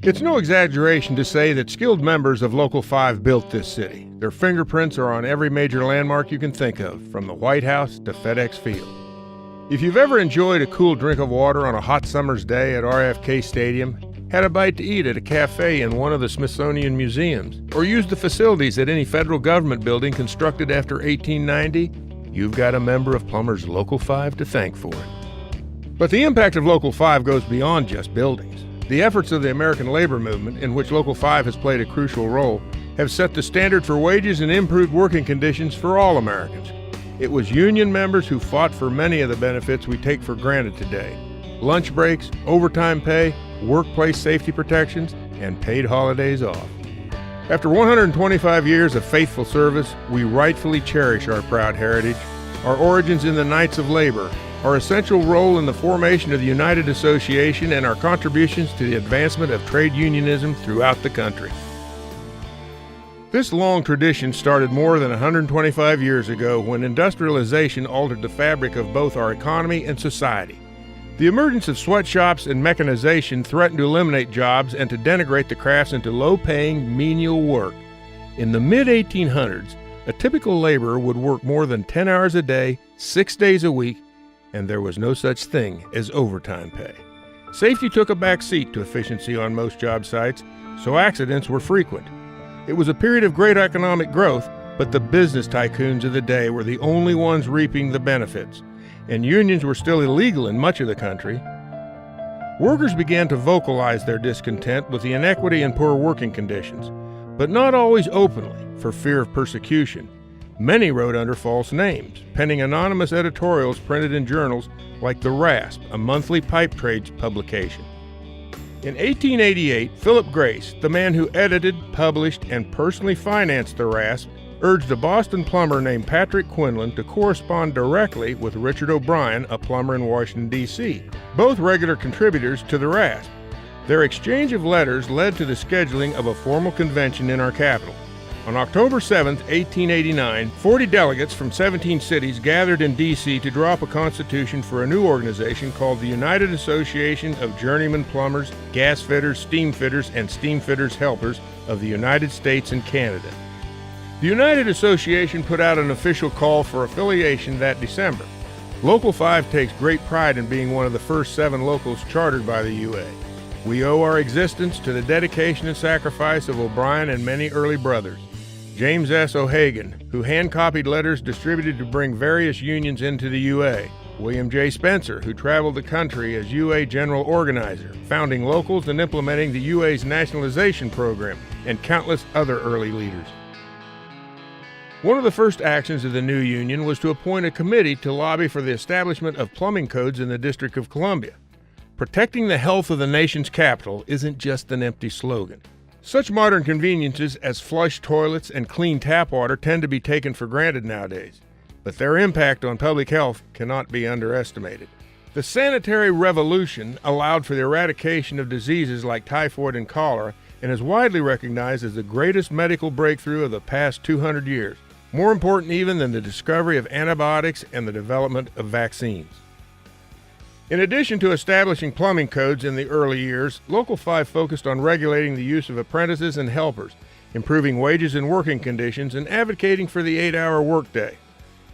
It's no exaggeration to say that skilled members of Local 5 built this city. Their fingerprints are on every major landmark you can think of, from the White House to FedEx Field. If you've ever enjoyed a cool drink of water on a hot summer's day at RFK Stadium, had a bite to eat at a cafe in one of the Smithsonian Museums, or used the facilities at any federal government building constructed after 1890, you've got a member of Plumbers Local 5 to thank for it. But the impact of Local 5 goes beyond just buildings. The efforts of the American labor movement, in which Local 5 has played a crucial role, have set the standard for wages and improved working conditions for all Americans. It was union members who fought for many of the benefits we take for granted today: lunch breaks, overtime pay, workplace safety protections, and paid holidays off. After 125 years of faithful service, we rightfully cherish our proud heritage, our origins in the Knights of Labor, our essential role in the formation of the United Association, and our contributions to the advancement of trade unionism throughout the country. This long tradition started more than 125 years ago when industrialization altered the fabric of both our economy and society. The emergence of sweatshops and mechanization threatened to eliminate jobs and to denigrate the crafts into low-paying, menial work. In the mid-1800s, a typical laborer would work more than 10 hours a day, 6 days a week, and there was no such thing as overtime pay. Safety took a back seat to efficiency on most job sites, so accidents were frequent. It was a period of great economic growth, but the business tycoons of the day were the only ones reaping the benefits, and unions were still illegal in much of the country. Workers began to vocalize their discontent with the inequity and poor working conditions, but not always openly, for fear of persecution. Many wrote under false names, penning anonymous editorials printed in journals like The Rasp, a monthly pipe trades publication. In 1888, Philip Grace, the man who edited, published, and personally financed The Rasp, urged a Boston plumber named Patrick Quinlan to correspond directly with Richard O'Brien, a plumber in Washington, D.C., both regular contributors to The Rasp. Their exchange of letters led to the scheduling of a formal convention in our capital. On October 7, 1889, 40 delegates from 17 cities gathered in D.C. to draw up a constitution for a new organization called the United Association of Journeyman Plumbers, Gasfitters, Steamfitters, and Steamfitters Helpers of the United States and Canada. The United Association put out an official call for affiliation that December. Local 5 takes great pride in being one of the first 7 locals chartered by the UA. We owe our existence to the dedication and sacrifice of O'Brien and many early brothers. James S. O'Hagan, who hand-copied letters distributed to bring various unions into the UA. William J. Spencer, who traveled the country as UA general organizer, founding locals and implementing the UA's nationalization program, and countless other early leaders. One of the first actions of the new union was to appoint a committee to lobby for the establishment of plumbing codes in the District of Columbia. Protecting the health of the nation's capital isn't just an empty slogan. Such modern conveniences as flush toilets and clean tap water tend to be taken for granted nowadays, but their impact on public health cannot be underestimated. The sanitary revolution allowed for the eradication of diseases like typhoid and cholera and is widely recognized as the greatest medical breakthrough of the past 200 years, more important even than the discovery of antibiotics and the development of vaccines. In addition to establishing plumbing codes in the early years, Local 5 focused on regulating the use of apprentices and helpers, improving wages and working conditions, and advocating for the 8-hour workday.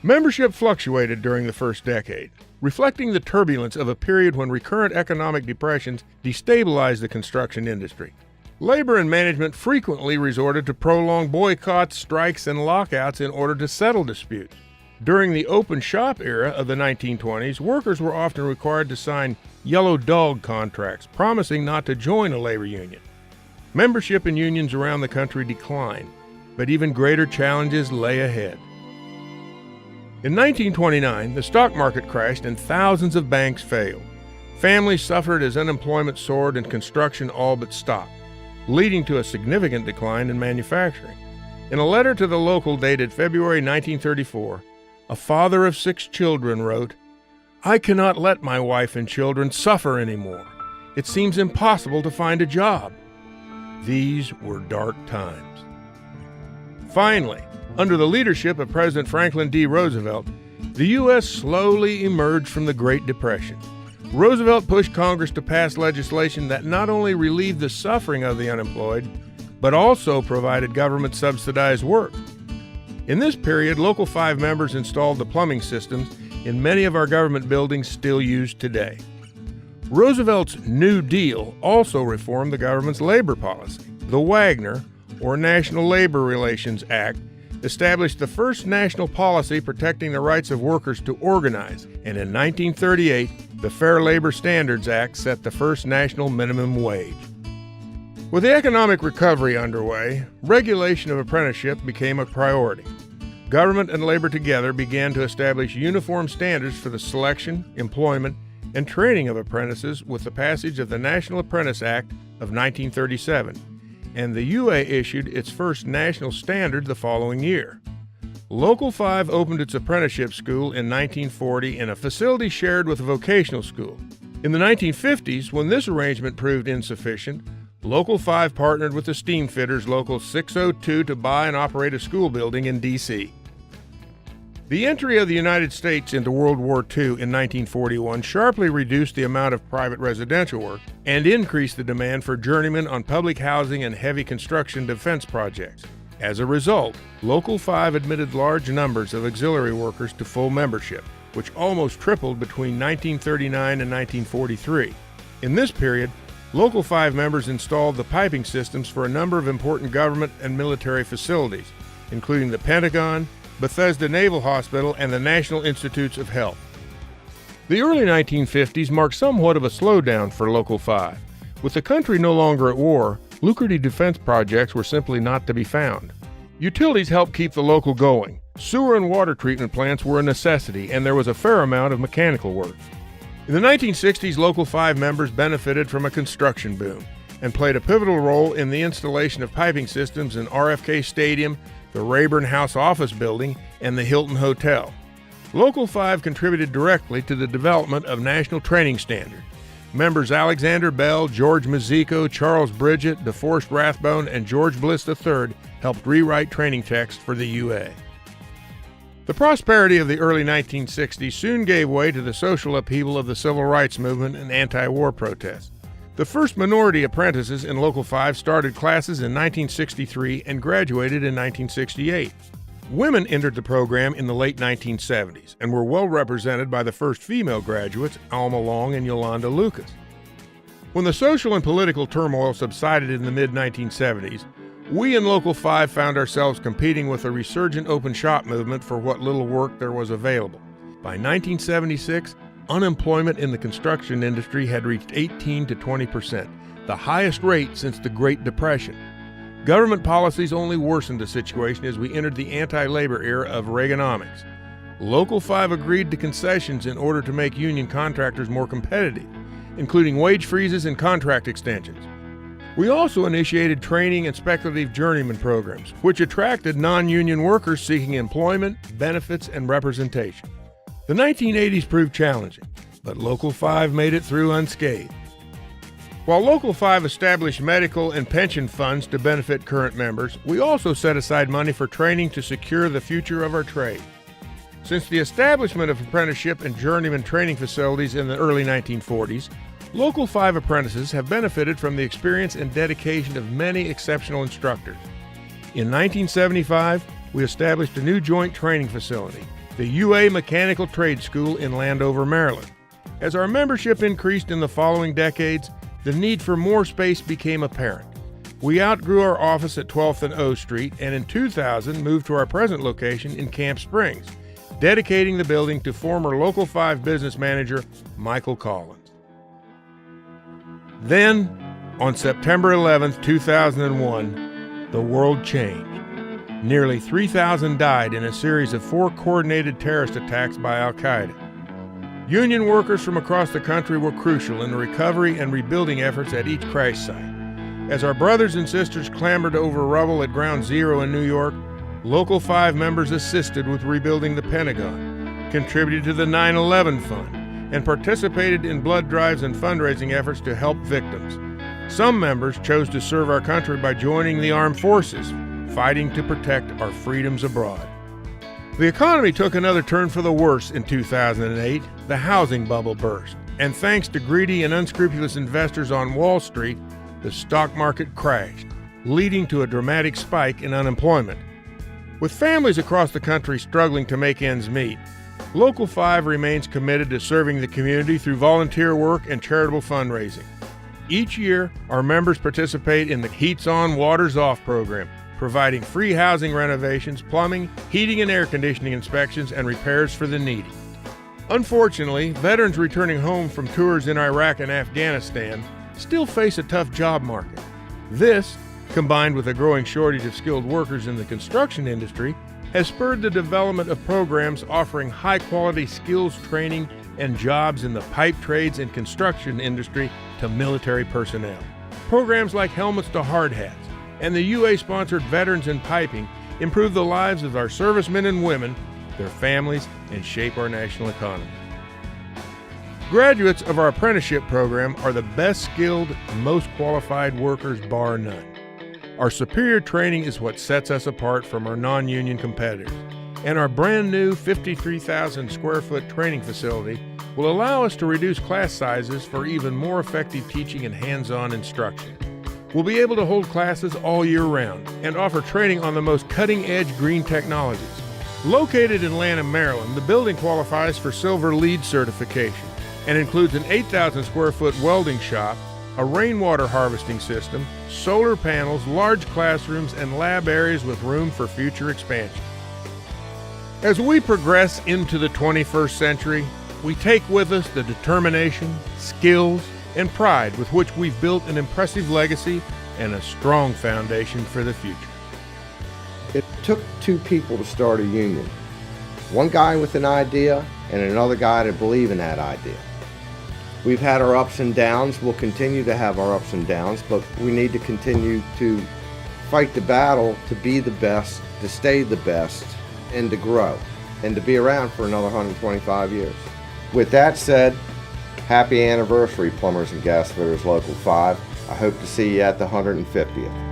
Membership fluctuated during the first decade, reflecting the turbulence of a period when recurrent economic depressions destabilized the construction industry. Labor and management frequently resorted to prolonged boycotts, strikes, and lockouts in order to settle disputes. During the open shop era of the 1920s, workers were often required to sign yellow dog contracts, promising not to join a labor union. Membership in unions around the country declined, but even greater challenges lay ahead. In 1929, the stock market crashed and thousands of banks failed. Families suffered as unemployment soared and construction all but stopped, leading to a significant decline in manufacturing. In a letter to the Local dated February 1934, a father of 6 children wrote, "I cannot let my wife and children suffer anymore. It seems impossible to find a job." These were dark times. Finally, under the leadership of President Franklin D. Roosevelt, the U.S. slowly emerged from the Great Depression. Roosevelt pushed Congress to pass legislation that not only relieved the suffering of the unemployed, but also provided government-subsidized work. In this period, Local 5 members installed the plumbing systems in many of our government buildings still used today. Roosevelt's New Deal also reformed the government's labor policy. The Wagner, or National Labor Relations Act, established the first national policy protecting the rights of workers to organize, and in 1938, the Fair Labor Standards Act set the first national minimum wage. With the economic recovery underway, regulation of apprenticeship became a priority. Government and labor together began to establish uniform standards for the selection, employment, and training of apprentices with the passage of the National Apprentice Act of 1937, and the UA issued its first national standard the following year. Local 5 opened its apprenticeship school in 1940 in a facility shared with a vocational school. In the 1950s, when this arrangement proved insufficient, Local 5 partnered with the Steamfitters Local 602 to buy and operate a school building in D.C. The entry of the United States into World War II in 1941 sharply reduced the amount of private residential work and increased the demand for journeymen on public housing and heavy construction defense projects. As a result, Local 5 admitted large numbers of auxiliary workers to full membership, which almost tripled between 1939 and 1943. In this period, Local 5 members installed the piping systems for a number of important government and military facilities, including the Pentagon, Bethesda Naval Hospital, and the National Institutes of Health. The early 1950s marked somewhat of a slowdown for Local 5. With the country no longer at war, lucrative defense projects were simply not to be found. Utilities helped keep the local going. Sewer and water treatment plants were a necessity, and there was a fair amount of mechanical work. In the 1960s, Local 5 members benefited from a construction boom and played a pivotal role in the installation of piping systems in RFK Stadium, the Rayburn House Office Building, and the Hilton Hotel. Local 5 contributed directly to the development of national training standards. Members Alexander Bell, George Mazzico, Charles Bridget, DeForest Rathbone, and George Bliss III helped rewrite training text for the UA. The prosperity of the early 1960s soon gave way to the social upheaval of the civil rights movement and anti-war protests. The first minority apprentices in Local 5 started classes in 1963 and graduated in 1968. Women entered the program in the late 1970s and were well represented by the first female graduates, Alma Long and Yolanda Lucas. When the social and political turmoil subsided in the mid-1970s, we in Local 5 found ourselves competing with a resurgent open shop movement for what little work there was available. By 1976, unemployment in the construction industry had reached 18 to 20%, the highest rate since the Great Depression. Government policies only worsened the situation as we entered the anti-labor era of Reaganomics. Local 5 agreed to concessions in order to make union contractors more competitive, including wage freezes and contract extensions. We also initiated training and speculative journeyman programs, which attracted non-union workers seeking employment, benefits, and representation. The 1980s proved challenging, but Local 5 made it through unscathed. While Local 5 established medical and pension funds to benefit current members, we also set aside money for training to secure the future of our trade. Since the establishment of apprenticeship and journeyman training facilities in the early 1940s, Local 5 apprentices have benefited from the experience and dedication of many exceptional instructors. In 1975, we established a new joint training facility, the UA Mechanical Trade School in Landover, Maryland. As our membership increased in the following decades, the need for more space became apparent. We outgrew our office at 12th and O Street and in 2000 moved to our present location in Camp Springs, dedicating the building to former Local 5 business manager Michael Collins. Then, on September 11, 2001, the world changed. Nearly 3,000 died in a series of 4 coordinated terrorist attacks by al-Qaeda. Union workers from across the country were crucial in the recovery and rebuilding efforts at each crash site. As our brothers and sisters clambered over rubble at Ground Zero in New York, Local 5 members assisted with rebuilding the Pentagon, contributed to the 9/11 Fund, and participated in blood drives and fundraising efforts to help victims. Some members chose to serve our country by joining the armed forces, fighting to protect our freedoms abroad. The economy took another turn for the worse in 2008. The housing bubble burst, and thanks to greedy and unscrupulous investors on Wall Street, the stock market crashed, leading to a dramatic spike in unemployment. With families across the country struggling to make ends meet, Local 5 remains committed to serving the community through volunteer work and charitable fundraising. Each year, our members participate in the Heats On, Waters Off program, providing free housing renovations, plumbing, heating and air conditioning inspections, and repairs for the needy. Unfortunately, veterans returning home from tours in Iraq and Afghanistan still face a tough job market. This, combined with a growing shortage of skilled workers in the construction industry, has spurred the development of programs offering high-quality skills training and jobs in the pipe trades and construction industry to military personnel. Programs like Helmets to Hard Hats and the UA-sponsored Veterans in Piping improve the lives of our servicemen and women, their families, and shape our national economy. Graduates of our apprenticeship program are the best skilled, most qualified workers, bar none. Our superior training is what sets us apart from our non-union competitors, and our brand new 53,000 square foot training facility will allow us to reduce class sizes for even more effective teaching and hands-on instruction. We'll be able to hold classes all year round and offer training on the most cutting-edge green technologies. Located in Lanham, Maryland, the building qualifies for Silver LEED certification and includes an 8,000 square foot welding shop, a rainwater harvesting system, solar panels, large classrooms, and lab areas with room for future expansion. As we progress into the 21st century, we take with us the determination, skills, and pride with which we've built an impressive legacy and a strong foundation for the future. It took two people to start a union. One guy with an idea and another guy to believe in that idea. We've had our ups and downs, we'll continue to have our ups and downs, but we need to continue to fight the battle to be the best, to stay the best, and to grow, and to be around for another 125 years. With that said, happy anniversary, Plumbers and Gasfitters Local 5. I hope to see you at the 150th.